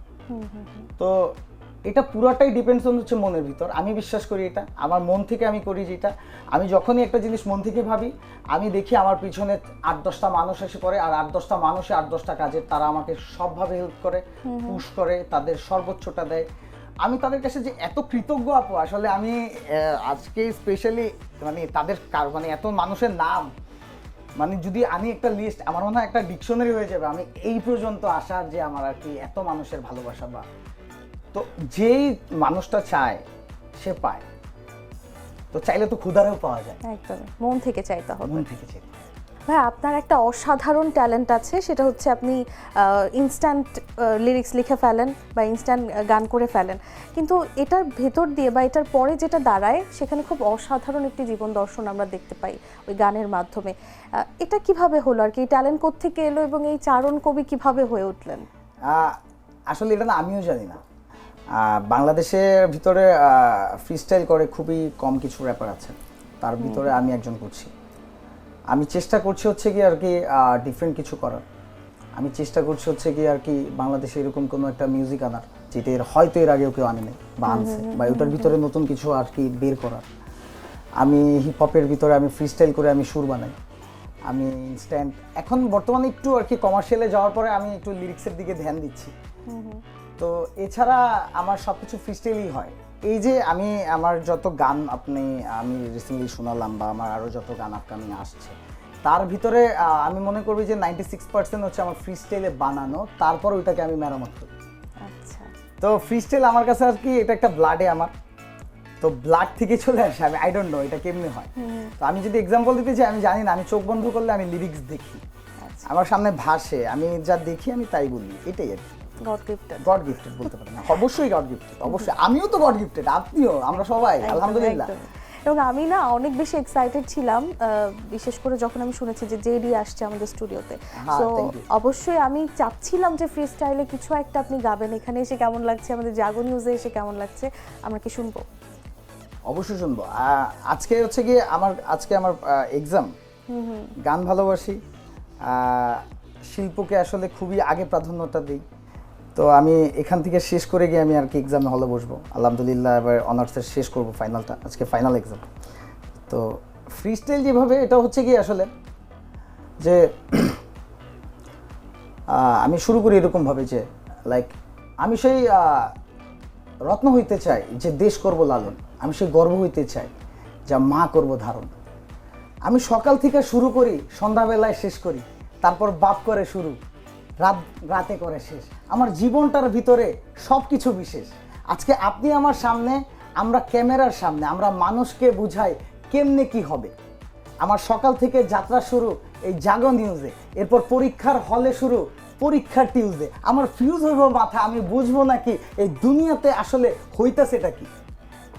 তো এটা পুরোটাই ডিপেন্ডস হচ্ছে মনের ভিতর। আমি বিশ্বাস করি এটা, আমার মন থেকে আমি করি যেটা। আমি যখনই একটা জিনিস মন থেকে ভাবি, আমি দেখি আমার পিছনে 8-10টা মানুষ এসে পড়ে, আর 8-10টা মানুষে 8-10টা কাজে তারা আমাকে সবভাবে হেল্প করে, পুশ করে, তাদের সর্বোচ্চটা দেয়। আমি তাদের কাছে যে এত কৃতজ্ঞ আপু, আসলে আমি আজকে স্পেশালি মানে তাদের মানে এত মানুষের নাম, মানে যদি আমি একটা লিস্ট, আমার মনে হয় একটা ডিকশনারি হয়ে যাবে আমি এই পর্যন্ত আসার, যে আমার আর কি এত মানুষের ভালোবাসা। বা তো যেই মানুষটা চায় সে পায়, তো চাইলে তো ক্ষুধারেও পাওয়া যায়। একদম মন থেকে চাইতে হবে। মন থেকে চাইতে। ভাই আপনার একটা অসাধারণ ট্যালেন্ট আছে, সেটা হচ্ছে আপনি ইনস্ট্যান্ট লিরিক্স লিখে ফেলেন বা ইনস্ট্যান্ট গান করে ফেলেন, কিন্তু এটার ভেতর দিয়ে বা এটার পরে যেটা দাঁড়ায় সেখানে খুব অসাধারণ একটি জীবন দর্শন আমরা দেখতে পাই ওই গানের মাধ্যমে। এটা কিভাবে হলো আর কি, এই ট্যালেন্ট কোত্থেকে এলো এবং এই চারণ কবি কিভাবে হয়ে উঠলেন? আসলে এটা না আমিও জানি না। বাংলাদেশের ভিতরে ফ্রিস্টাইল করে খুবই কম কিছু র্যাপার আছে, তার ভিতরে আমি একজন করছি। আমি চেষ্টা করছি হচ্ছে কি আর কি ডিফারেন্ট কিছু করার। আমি চেষ্টা করছি হচ্ছে কি আর কি বাংলাদেশে এরকম কোনো একটা মিউজিক আনার, যেটা হয়তো এর আগেও কেউ আনেনি বা আনছে, বা ওটার ভিতরে নতুন কিছু আর কি বের করার। আমি হিপ হপের ভিতরে আমি ফ্রিস্টাইল করে আমি সুর বানাই, আমি ইনস্ট্যান্ট এখন বর্তমানে একটু আর কি কমার্শিয়ালে যাওয়ার পরে আমি একটু লিরিক্সের দিকে ধ্যান দিচ্ছি। তো এছাড়া আমার সব কিছু ফ্রিস্টাইলই হয়। এই যে আমার যত গান আমি রিসেন্টলি শোনালাম, বা আমার আরও যত গান আপকামিং আসছে, তার ভিতরে আমি মনে করবি যে 96% হচ্ছে আমার ফ্রিস্টাইলে বানানো, তারপর ওইটাকে আমি মেরামত করি। আচ্ছা, তো ফ্রিস্টাইল আমার কাছে আর কি এটা একটা ব্লাডে আমার, তো ব্লাড থেকে চলে আসে, আমি আই ডোন্ট নো এটা কেমনে হয়। তো আমি যদি এক্সাম্পল দিতে চাই, আমি জানি না, আমি চোখ বন্ধ করলে আমি লিরিক্স দেখি, আমার সামনে ভাসে, আমি যা দেখি আমি তাই বলি, এটাই আর কি। গড গিফটেড বলতে পারেন, অবশ্যই গড গিফটেড, অবশ্যই আমিও তো গড গিফটেড, আপনিও, আমরা সবাই আলহামদুলিল্লাহ। এবং আমি না অনেক বেশি এক্সাইটেড ছিলাম, বিশেষ করে যখন আমি শুনেছি যে জেডি আসছে আমাদের স্টুডিওতে। তো অবশ্যই আমি চাচ্ছিলাম যে ফ্রি স্টাইলে কিছু একটা আপনি গাবেন, এখানে এসে কেমন লাগছে, আমাদের জাগো নিউজে এসে কেমন লাগছে, আমরা কি শুনবো? অবশ্যই শুনবো। আজকে হচ্ছে গিয়ে আমার এক্সাম, গান ভালোবাসি, শিল্পকে আসলে খুবই আগে প্রাধান্যটা দিই। তো আমি এখান থেকে শেষ করে গিয়ে আমি আর কি এক্সামে হলে বসবো আলহামদুলিল্লাহ, এবার অনার্সের শেষ করবো, ফাইনালটা আজকে ফাইনাল এক্সাম। তো ফ্রিস্টাইল যেভাবে, এটা হচ্ছে কি আসলে যে আমি শুরু করি এরকমভাবে যে লাইক আমি সেই রত্ন হইতে চাই যে দেশ করব লালন, আমি সেই গর্ব হইতে চাই যা মা করব ধারণ। আমি সকাল থেকে শুরু করি, সন্ধ্যাবেলায় শেষ করি, তারপর বাপ করে শুরু, রাতে করে শেষ। আমার জীবনটার ভিতরে সব কিছু বিশেষ। আজকে আপনি আমার সামনে, আমরা ক্যামেরার সামনে, আমরা মানুষকে বুঝাই কেমনে কি হবে। আমার সকাল থেকে যাত্রা শুরু এই জাগো নিউজে, এরপর পরীক্ষার হলে শুরু, পরীক্ষার টিউজে। আমার ফিউজ হইব মাথা, আমি বুঝবো নাকি এই দুনিয়াতে আসলে হইতাছেটা কি।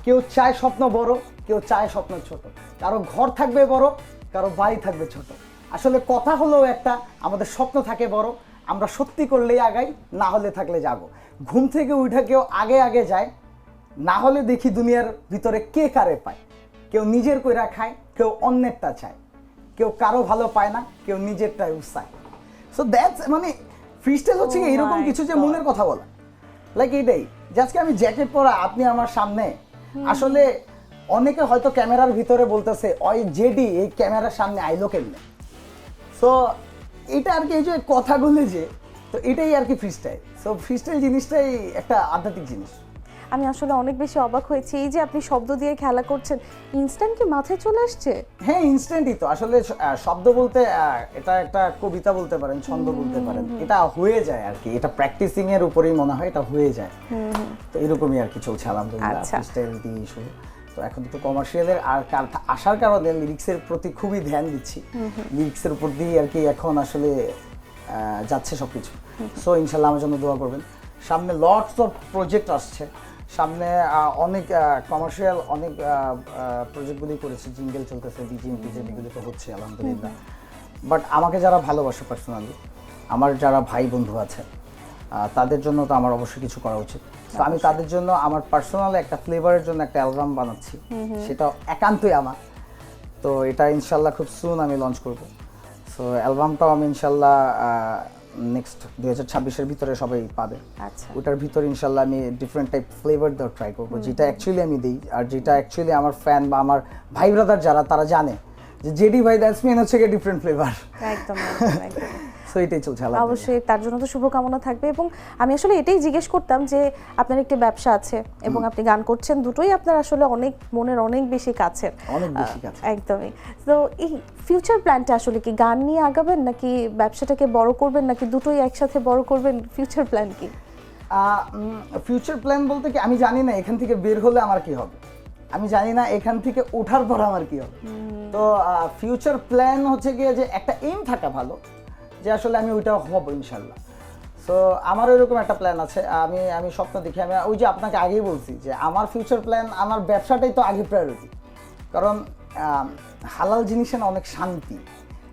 কেউ চায় স্বপ্ন বড়, কেউ চায় স্বপ্ন ছোট, কারো ঘর থাকবে বড়, কারো বাড়ি থাকবে ছোট। আসলে কথা হলো একটা, আমাদের স্বপ্ন থাকে বড়, আমরা সত্যি করলেই আগাই, না হলে থাকলে যাবো। ঘুম থেকে উঠে কেউ আগে আগে যায়, না হলে দেখি দুনিয়ার ভিতরে কে কারে পায়। কেউ নিজের কইরা খায়, কেউ অন্যেরটা চায়, কেউ কারো ভালো পায় না, কেউ নিজেরটাই উৎসাহ। সো দ্যাটস মানে ফ্রিস্টাইল হচ্ছে এইরকম কিছু, যে মনের কথা বলা, লাইক এইটাই যে আজকে আমি জ্যাকেট পরা, আপনি আমার সামনে। আসলে অনেকে হয়তো ক্যামেরার ভিতরে বলতেছে ওই জেডি এই ক্যামেরার সামনে আইলো কেমনে। সো এটা আর কি, এই যে কথাগুলো যে, তো এটাই আর কি ফ্রিস্টাইল। সো ফ্রিস্টাইল জিনিসটাই একটা আধ্যাত্মিক জিনিস। আমি আসলে অনেক বেশি অবাক হয়েছি, এই যে আপনি শব্দ দিয়ে খেলা করছেন, ইনস্ট্যান্ট কি মাথায় চলে আসছে? হ্যাঁ, ইনস্ট্যান্টই তো। আসলে শব্দ বলতে এটা একটা কবিতা বলতে পারেন, ছন্দ বলতে পারেন, এটা হয়ে যায় আর কি, এটা প্র্যাকটিসিং এর উপরেই মনে হয় এটা হয়ে যায়। তো এরকমই আর কি চলছে আলহামদুলিল্লাহ, ফ্রিস্টাইল দিয়ে শুরু। তো এখন তো কমার্শিয়ালের আর আসার কারণে লিরিক্সের প্রতি খুবই ধ্যান দিচ্ছি, লিরিক্সের উপর দিয়ে আর কি এখন আসলে যাচ্ছে সবকিছু। সো ইনশাল্লাহ আমার জন্য দোয়া করবেন। সামনে লটস অফ প্রজেক্ট আসছে, সামনে অনেক কমার্শিয়াল অনেক প্রজেক্টগুলি করেছি, জিঙ্গেল চলতেছে, বিজিএম এগুলো তো হচ্ছে আলহামদুলিল্লাহ। বাট আমাকে যারা ভালোবাসে পার্সোনালি, আমার যারা ভাই বন্ধু আছে, তাদের জন্য তো আমার অবশ্যই কিছু করা উচিত। তো আমি তাদের জন্য আমার পার্সোনাল একটা ফ্লেভারের জন্য একটা অ্যালবাম বানাচ্ছি, সেটা একান্তই আমার। তো এটা ইনশাল্লাহ খুব সুন আমি লঞ্চ করব। সো অ্যালবামটাও আমি ইনশাল্লাহ নেক্সট 2026-এর ভিতরে সবাই পাবে। ওটার ভিতরে ইনশাল্লাহ আমি ডিফারেন্ট টাইপ ফ্লেভার দেওয়ার ট্রাই করবো, যেটা অ্যাকচুয়ালি আমি দিই, আর যেটা অ্যাকচুয়ালি আমার ফ্যান বা আমার ভাই ব্রাদার যারা, তারা জানে যে জেডি ভাই দ্যাটস মিন হচ্ছে গিয়ে ডিফারেন্ট ফ্লেভার। একদম। সো এটাই চলছে। অবশ্যই তার জন্য তো শুভকামনা থাকবে। এবং আমি আসলে এটাই জিজ্ঞেস করতাম যে আপনার একটি ব্যবসা আছে এবং আপনি গান করছেন, দুটোই আপনার আসলে অনেক মনের অনেক বেশি কাছের, অনেক বেশি কাছে। একদমই। তো এই ফিউচার প্ল্যানটা আসলে কি গান নিয়ে আগাবেন, নাকি ব্যবসাটাকে বড় করবেন, নাকি দুটোই একসাথে বড় করবেন? ফিউচার প্ল্যান কি? ফিউচার প্ল্যান বলতে কি, আমি জানি না এখান থেকে বের হলে আমার কি হবে, আমি জানি না এখান থেকে ওঠার পর আমার কি হবে। তো ফিউচার প্ল্যান হচ্ছে গিয়ে যে একটা এইম থাকা ভালো, যে আসলে আমি ওইটা হব ইনশাল্লাহ। সো আমার এরকম একটা প্ল্যান আছে, আমি স্বপ্ন দেখি। আমি ওই যে আপনাকে আগেই বলছি যে আমার ফিউচার প্ল্যান, আমার ব্যবসাটাই তো আগে প্রায়োরিটি, কারণ হালাল জিনিসে না অনেক শান্তি।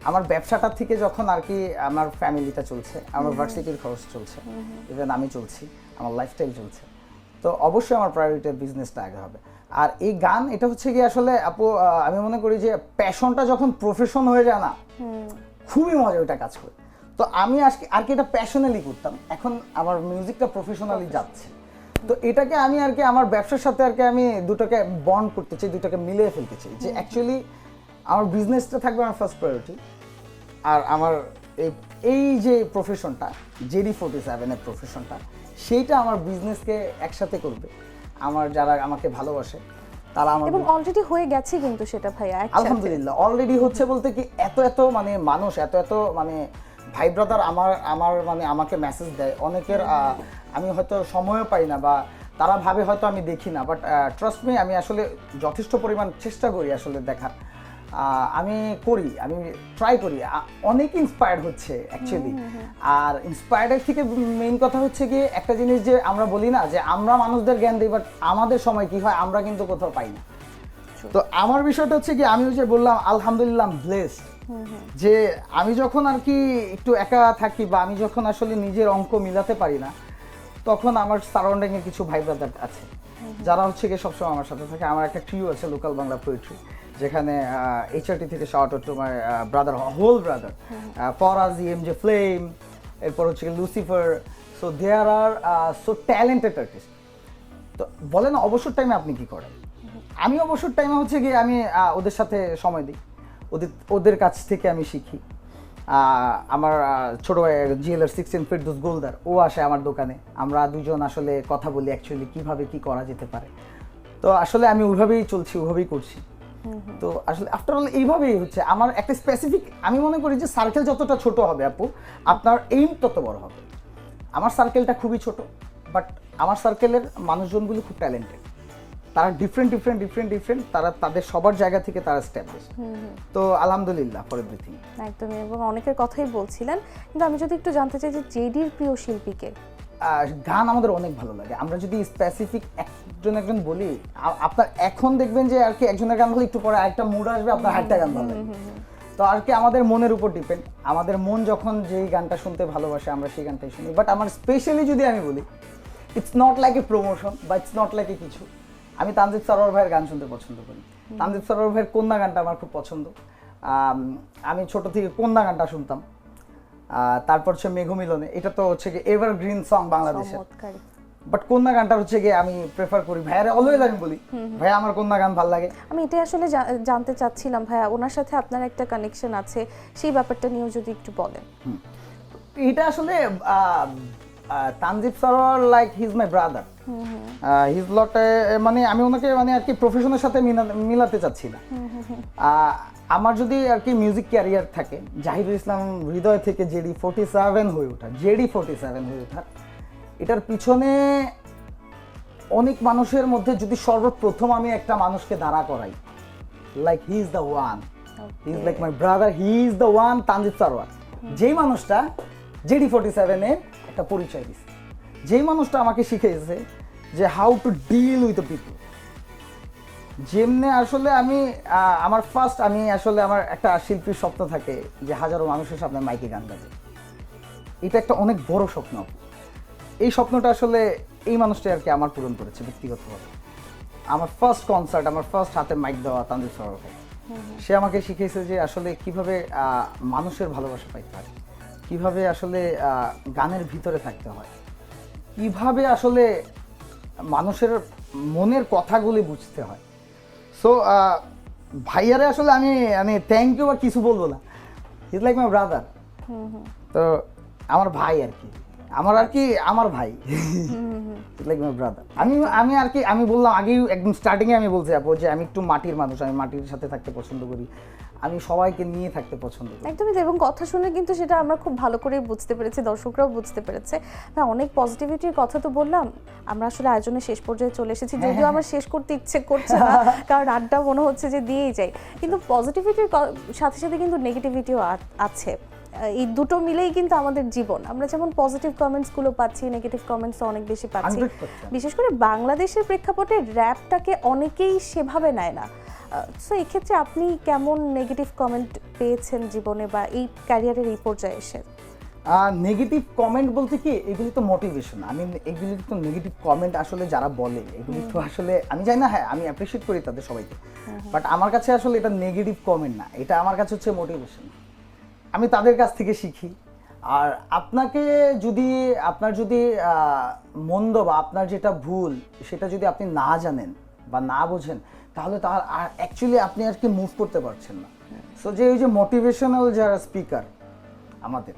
আমার ব্যবসাটার থেকে যখন আর কি আমার ফ্যামিলিটা চলছে, আমার ভার্সিটির খরচ চলছে, ইভেন আমি চলছি, আমার লাইফস্টাইল চলছে, তো অবশ্যই আমার প্রায়োরিটি বিজনেসটা আগে হবে। আর এই গান, এটা হচ্ছে কি আসলে আপু, আমি মনে করি যে প্যাশনটা যখন প্রফেশন হয়ে যায় না, খুবই মজা ওইটা কাজ করে। তো আমি আজকে আর কি এটা প্যাশনালি করতাম, এখন আমার মিউজিকটা প্রফেশনালি যাচ্ছে। তো এটাকে আমি আর কি আমার ব্যবসার সাথে আর কি আমি দুটোকে বন্ড করতে চাই, দুটোকে মিলিয়ে ফেলতে চাই, যে অ্যাকচুয়ালি আমার বিজনেসটা থাকবে আমার ফার্স্ট প্রায়োরিটি, আর আমার এই যে প্রফেশনটা, JD47 এর প্রফেশনটা, সেইটা আমার বিজনেসকে একসাথে করবে। আমার যারা আমাকে ভালোবাসে তারা আমার, এবং অলরেডি হয়ে গেছে কিন্তু সেটা ভাইয়া, আলহামদুলিল্লাহ অলরেডি হচ্ছে বলতে কি, এত মানে মানুষ, এত মানে ভাই ব্রাদার আমার আমার মানে আমাকে মেসেজ দেয় অনেকের, আমি হয়তো সময়ও পাই না বা তারা ভাবে হয়তো আমি দেখি না, বাট ট্রাস্ট মি আমি আসলে যথেষ্ট পরিমাণ চেষ্টা করি আসলে দেখার। আমি ট্রাই করি, অনেক ইন্সপায়ার্ড হচ্ছে অ্যাকচুয়ালি। আর ইন্সপায়ার্ডের থেকে মেইন কথা হচ্ছে কি একটা জিনিস যে আমরা বলি না যে আমরা মানুষদের জ্ঞান দিই, বাট আমাদের সময় কি হয় আমরা কিন্তু কোথাও পাই না। তো আমার বিষয়টা হচ্ছে কি আমি ওই যে বললাম আলহামদুলিল্লাহ ব্লেসড, যে আমি যখন আর কি একটু একা থাকি বা আমি যখন আসলে নিজের অঙ্ক মিলাতে পারি না, তখন আমার সারাউন্ডিং এ কিছু ভাই ব্রাদার আছে যারা হচ্ছে গিয়ে সবসময় আমার সাথে থাকে। আমার একটা ট্রিও আছে লোকাল বাংলা পোয়েট্রি, যেখানে এইচআরটি থেকে shout out to my brother, whole brother Faraz, MJ flame, এরপর হচ্ছে Lucifer. So there are so talented artist. তো বলেন অবসর টাইমে আপনি কি করেন? আমি অবসর টাইমে হচ্ছে গিয়ে আমি ওদের সাথে সময় দিই, ওদের কাছ থেকে আমি শিখি। আমার ছোট ভাই জিএলআর 16 ফেরদৌস গোলদার, ও আসে আমার দোকানে, আমরা দুজন আসলে কথা বলি অ্যাকচুয়ালি কিভাবে কি করা যেতে পারে। তো আসলে আমি ওইভাবেই চলছি, ওইভাবেই করছি। তো আসলে আফটার অল এইভাবেই হচ্ছে আমার একটা স্পেসিফিক, আমি মনে করি যে সার্কেল যতটা ছোট হবে আপু, আপনার এইম তত বড় হবে। আমার সার্কেলটা খুবই ছোট, বাট আমার সার্কেলের মানুষজনগুলো খুব ট্যালেন্টেড, তারা ডিফারেন্ট, তারা তাদের সবার জায়গা থেকে তারা স্ট্যাবলিশ। তো আলহামদুলিল্লাহ ফর এভরিথিং। একদমই, এবং অনেকের কথাই বলছিলেন, কিন্তু আমি যদি একটু জানতে চাই যে জেডির প্রিয় শিল্পীকে। গান আমাদের অনেক ভালো লাগে। আমরা যদি স্পেসিফিক একজন বলি, আপনার এখন দেখবেন যে আর কি একজনের গান বলে একটু পরে আরেকটা মুড আসবে, আপনার আরেকটা গান ভালো লাগবে। তো আর কি আমাদের মনের উপর ডিপেন্ড, আমাদের মন যখন যেই গানটা শুনতে ভালোবাসে আমরা সেই গানটাই শুনি। বাট আমার স্পেশালি যদি আমি বলি, it's not like a promotion বা ইটস নট লাইক এ কিছু, আমি তানজিদ সরোয়ার ভাইয়ের গান শুনতে পছন্দ করি। তানজিদ সরোয়ার ভাইয়ের কন্যা গানটা আমার খুব পছন্দ। আমি ছোট থেকে কন্যা গানটা শুনতাম। তারপর হচ্ছে মেঘমিলনে, এটা তো হচ্ছে গিয়ে এভারগ্রিন সং বাংলাদেশের। বাট কন্যা গানটা হচ্ছে গিয়ে আমি প্রেফার করি। ভাইয়ারে অলওয়েজ আমি বলি ভাইয়া আমার কন্যা গান ভালো লাগে। আমি এটাই আসলে জানতে চাচ্ছিলাম ভাইয়া, ওনার সাথে আপনার একটা কানেকশন আছে, সেই ব্যাপারটা নিয়েও যদি একটু বলেন। এটা আসলে Tanjib Sarwar like he is my brother, he is not, মানে আমি ওনাকে মানে আর কি প্রফেশনের সাথে মিলাতে চাচ্ছি না। আমার যদি আর কি মিউজিক ক্যারিয়ার থাকে, জাহিদুল ইসলাম হৃদয় থেকে জেডি 47 হয়ে ওঠা, এটার পিছনে অনেক মানুষের মধ্যে যদি সর্বপ্রথম আমি একটা মানুষকে দাঁড়া করাই, like he is the one, he is like my brother, he is the one, Tanjib Sarwar. যেই মানুষটা জেডি 47 এর একটা পরিচয় দিচ্ছে, যেই মানুষটা আমাকে শিখিয়েছে যে how to deal with the people. যেমনি আসলে আমি আমি আসলে আমার একটা শিল্পীর স্বপ্ন থাকে যে হাজারো মানুষের সামনে মাইকে গান গাবে, এটা একটা অনেক বড় স্বপ্ন। এই স্বপ্নটা আসলে এই মানুষটা আর কি আমার পূরণ করেছে ব্যক্তিগতভাবে। আমার ফার্স্ট কনসার্ট, আমার ফার্স্ট হাতে মাইক দেওয়া তানজিব সরোয়ার ভাই। সে আমাকে শিখিয়েছে যে আসলে কিভাবে মানুষের ভালোবাসা পাইতে হয়, কিভাবে আসলে গানের ভিতরে থাকতে হয়, কিভাবে আসলে মানুষের মনের কথাগুলি বুঝতে হয়। সো ভাইয়ারে আসলে আমি থ্যাংক ইউ বা কিছু বলবো না, ইজ লাইক মাই ব্রাদার। তো আমার ভাই আর কি, আমার ভাই লাইক মাই ব্রাদার। আমি বললাম আগেই একদম স্টার্টিং এ আমি বলছি আপু যে আমি একটু মাটির মানুষ, আমি মাটির সাথে থাকতে পছন্দ করি, আমি সবাইকে নিয়ে থাকতে পছন্দ করি। একদমই, এবং কথা শুনে কিন্তু সেটা আমরা খুব ভালো করে বুঝতে পেরেছি, দর্শকরাও বুঝতে পেরেছে। না, অনেক পজিটিভিটির কথা তো বললাম, আমরা আসলে আয়োজনের শেষ পর্যায়ে চলে এসেছি, যদিও আমার শেষ করতে ইচ্ছে করছে না, কারণ আড্ডা মনে হচ্ছে যে দিয়েই যাই। কিন্তু পজিটিভিটির সাথে সাথে কিন্তু নেগেটিভিটিও আছে, এই দুটো মিলেই কিন্তু আমাদের জীবন। আমরা যেমন পজিটিভ কমেন্টসগুলো পাচ্ছি, নেগেটিভ কমেন্টস অনেক বেশি পাচ্ছি। বিশেষ করে বাংলাদেশের প্রেক্ষাপটে র্যাপটাকে অনেকেই সেভাবে নেয় না। সো এই ক্ষেত্রে আপনি কেমন নেগেটিভ কমেন্ট পেয়েছেন জীবনে বা এই ক্যারিয়ারের এই পর্যায়ে এসে? নেগেটিভ কমেন্ট বলতে কি, এগুলি তো মোটিভেশন। এগুলি তো নেগেটিভ কমেন্ট আসলে যারা বলে এগুলি তো আসলে আমি জানি না, হ্যাঁ আমি অ্যাপ্রিশিয়েট করি তাদের সবাইকে, বাট আমার কাছে আসলে এটা নেগেটিভ কমেন্ট না, এটা আমার কাছে হচ্ছে মোটিভেশন। আমি তাদের কাছ থেকে শিখি। আর আপনার যদি মন্দ বা আপনার যেটা ভুল সেটা যদি আপনি না জানেন বা না বোঝেন, তাহলে তার অ্যাকচুয়ালি আপনি আর কি মুভ করতে পারছেন না। সো ওই যে মোটিভেশনাল যারা স্পিকার আমাদের,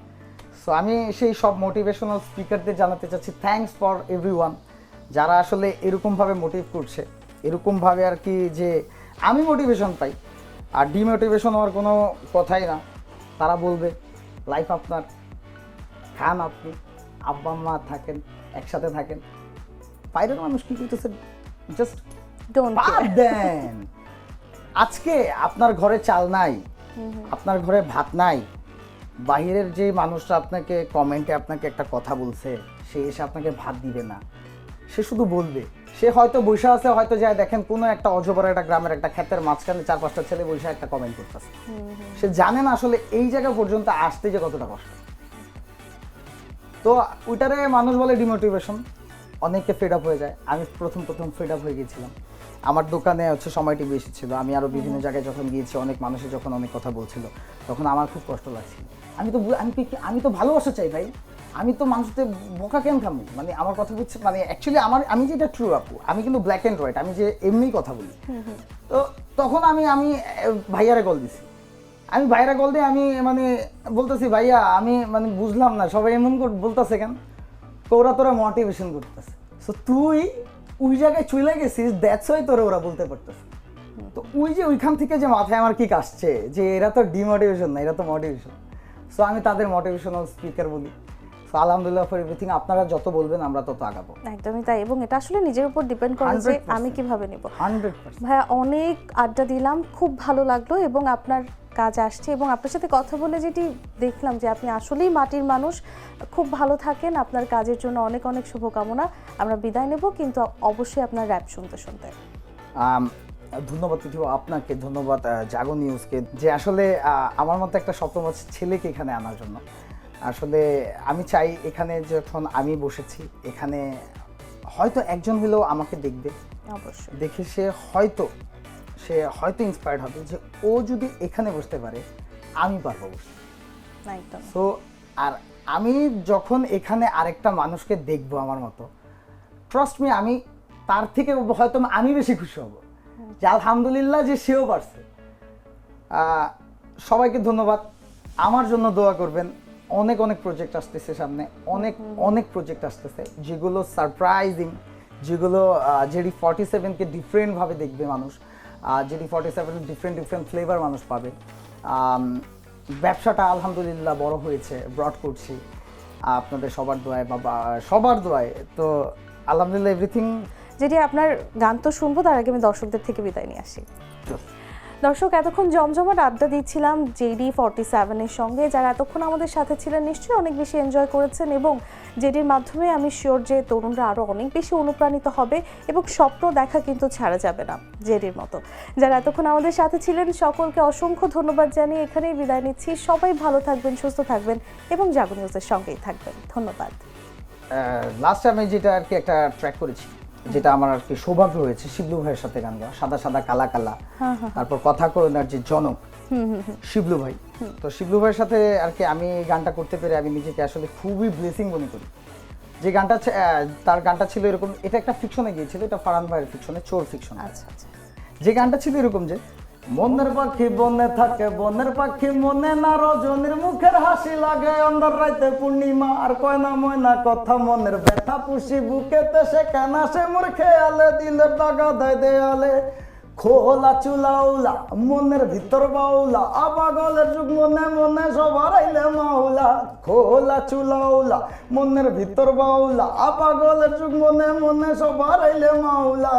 সো আমি সেই সব মোটিভেশনাল স্পিকারদের জানাতে চাচ্ছি থ্যাঙ্কস ফর এভরিওয়ান, যারা আসলে এরকমভাবে মোটিভ করছে, এরকমভাবে আর কি যে আমি মোটিভেশন পাই। আর ডিমোটিভেশন হওয়ার কোনো কথাই না, তারা বলবে লাইফ আপনার, খান আপনি, আব্বা মা থাকেন, একসাথে থাকেন, বাইরের মানুষ কি করতেছে জাস্ট ডোন্ট বাদ দেন। আজকে আপনার ঘরে চাল নাই, আপনার ঘরে ভাত নাই, বাইরের যে মানুষটা আপনাকে কমেন্টে আপনাকে একটা কথা বলছে, সে এসে আপনাকে ভাত দিবে না, সে শুধু বলবে। সে হয়তো বৈশা আছে, হয়তো যায় দেখেন কোনো একটা অজবর একটা গ্রামের একটা ক্ষেতের মাঝখানে 4-5টা ছেলে বৈশা একটা কমেন্ট করতেছে। সে জানে না আসলে এই জায়গা পর্যন্ত আসতে যে কতটা কষ্ট। তো ওইটারে মানুষ বলে ডিমোটিভেশন, অনেকে ফেড আপ হয়ে যায়। আমি প্রথম ফেড আপ হয়ে গিয়েছিলাম। আমার দোকানে হচ্ছে সময়টি বেশি ছিল, আমি আরো বিভিন্ন জায়গায় যখন গিয়েছি, অনেক মানুষের যখন অনেক কথা বলছিল, তখন আমার খুব কষ্ট লাগছিল। আমি তো ভালোবাসা চাই ভাই, আমি তো মানুষদের বোকা কেন খামু, মানে আমার কথা বুঝছে, মানে অ্যাকচুয়ালি আমি যেটা ট্রু আপু, আমি কিন্তু ব্ল্যাক অ্যান্ড হোয়াইট, আমি যে এমনিই কথা বলি। তো তখন আমি ভাইয়ারে কল দিছি, আমি ভাইয়ারে কল দিয়ে আমি মানে বলতেছি, ভাইয়া আমি মানে বুঝলাম না সবাই এমন বলতেছে কেন, ওরা তোরা মোটিভেশন করতেছে, সো তুই ওই জায়গায় চলে গেছিস, দ্যাটস ওয়াই তোরা ওরা বলতে পারতেছে। তো ওই যে ওইখান থেকে যে মাথায় আমার কিক আসছে যে এরা তো ডিমোটিভেশন না, এরা তো মোটিভেশন। সো আমি তাদের মোটিভেশনাল স্পিকার বলি। সো আলহামদুলিল্লাহ ফর এভরিথিং, আপনারা যত বলবেন আমরা তত আগাবো। একদমই তাই, এবং এটা আসলে নিজের উপর ডিপেন্ড করে যে 100% আমি কিভাবে নিব। 100%। ভাইয়া অনেক আড্ডা দিলাম, খুব ভালো লাগলো, এবং আপনার কাজ আসছে, এবং আপনার সাথে কথা বলে যেটি দেখলাম যে আপনি আসলেই মাটির মানুষ। খুব ভালো থাকেন, আপনার কাজের জন্য অনেক অনেক শুভকামনা। আমরা বিদায় নেব, কিন্তু অবশ্যই আপনার র্যাপ শুনতে শুনতে। ধন্যবাদ পৃথিবী, আপনাকে ধন্যবাদ জাগো নিউজকে, যে আসলে আমার মতো একটা সপ্তম ছেলেকে এখানে আনার জন্য। আসলে আমি চাই এখানে যখন আমি বসেছি, এখানে হয়তো একজন হলেও আমাকে দেখবে, অবশ্যই দেখে সে হয়তো ইন্সপায়ার্ড হবে যে ও যদি এখানে বসতে পারে আমি পারবো বসতে। একদম। সো আর আমি যখন এখানে আরেকটা মানুষকে দেখবো আমার মতো, ট্রাস্ট মি, আমি তার থেকে হয়তো আমি বেশি খুশি হব যে আলহামদুলিল্লাহ যে সেও পারছে। সবাইকে ধন্যবাদ, আমার জন্য দোয়া করবেন। অনেক অনেক প্রজেক্ট আসতেছে সামনে, অনেক প্রজেক্ট আসতেছে যেগুলো সারপ্রাইজিং, যেগুলো JD47-কে ডিফারেন্টভাবে দেখবে মানুষ, JD47 ডিফারেন্ট ফ্লেভার মানুষ পাবে। ব্যবসাটা আলহামদুলিল্লাহ বড় হয়েছে, ব্রড করছি আপনাদের সবার দোয়ায়, বাবা সবার দোয়ায়। তো আলহামদুলিল্লাহ এভরিথিং। যেটি আপনার গান তো শুনবো, তার আগে আমি দর্শকদের থেকে বিদায় নিয়ে আসি। দর্শক, এতক্ষণ জমজমাট আড্ডা দিচ্ছিলাম JD47-এর সঙ্গে। যারা এতক্ষণ আমাদের সাথে ছিলেন নিশ্চয়ই অনেক বেশি এনজয় করেছেন, এবং যেটির মাধ্যমে আমি শিওর যে তরুণরা আরও অনেক বেশি অনুপ্রাণিত হবে, এবং স্বপ্ন দেখা কিন্তু ছাড়া যাবে না জেডির মতো। যারা এতক্ষণ আমাদের সাথে ছিলেন সকলকে অসংখ্য ধন্যবাদ জানিয়ে এখানেই বিদায় নিচ্ছি। সবাই ভালো থাকবেন, সুস্থ থাকবেন, এবং জাগো নিউজের সঙ্গেই থাকবেন। ধন্যবাদ। লাস্ট আমি যেটা আর কি একটা ট্র্যাক করেছি, যেটা আমার আর কি সৌভাগ্য হয়েছে শিবলু ভাইয়ের সাথে গান গাওয়া, সাদা সাদা কালা কালা, তারপর কথা করোনার যে জনক শিবলু ভাই। তো শিবলু ভাইয়ের সাথে আর কি আমি গানটা করতে পেরে আমি নিজেকে আসলে খুবই ব্লেসিং মনে করি। যে গানটা তার গানটা ছিল এরকম, এটা একটা ফিকশনে গিয়েছিল, এটা ফারহান ভাইয়ের ফিকশনে, চোর ফিকশন। আচ্ছা আচ্ছা। যে গানটা ছিল এরকম যে, মনের পাখি বনে থাকে, বনের পাখি মনে না, রজনীর মুখের হাসি লাগে অন্ধকার রাইতে পূর্ণিমা, আর কয় না ময়না কথা মনের ব্যথা পুষি বুকেতে, সে কেনা সে মোর খেয়ালে, দিলের দাগা দেয় দেয়ালে, খোলা চুলাউলা মনের ভিতর বাউলা, আবাগলের যুগ মনে মনে সবার আইলে মাওলা, খোলা চুলাউলা মনের ভিতর বাউলা, আবাগলের যুগ মনে মনে সবার আইলে মাওলা।